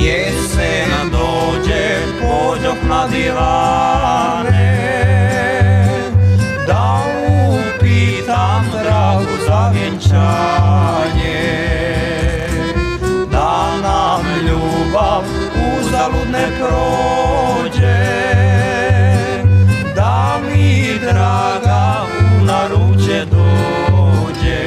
Jesena dođe, pođoh na divane, da upitam dragu za vjenčanje, da nam ljubav uzalud ne prođe, da mi draga u naručje dođe,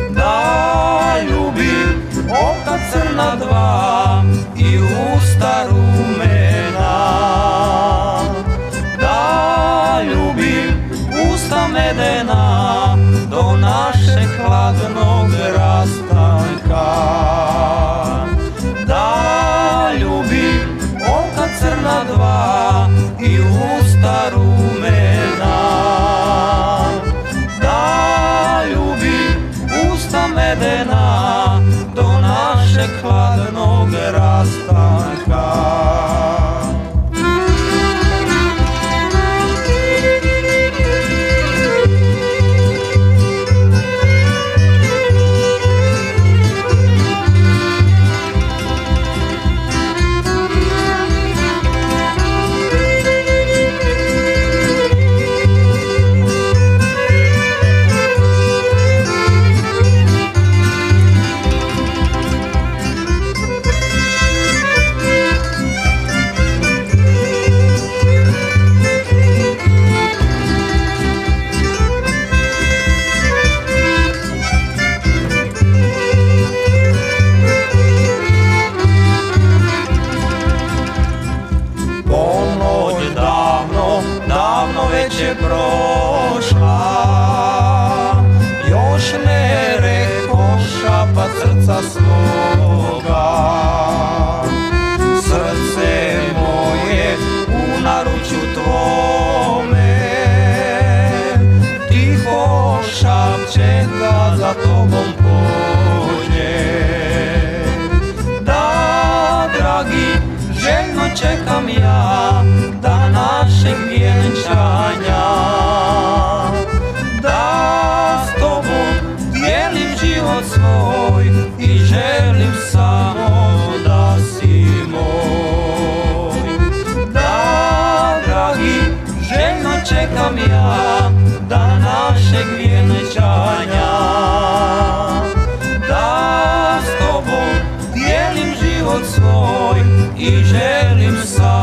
da ljubim oka crna dva i usta rumena, da ljubim usta medena do našeg hladnog rastanka, da ljubim oka crna dva i usta rumena, da ljubim usta medena do našeg hladnog rastanka. Davno već je prošla, još ne rekoša pa srca svoga. Srce moje u naručju tvome, tiho šapće da za tobom pođe. Da, dragi, željno čekam ja da našeg vjenčanja, da s tobom dijelim život svoj i želim samo da si moj. Da, dragi, željno čekam ja da našeg vjenčanja, da s tobom dijelim život svoj i želim samo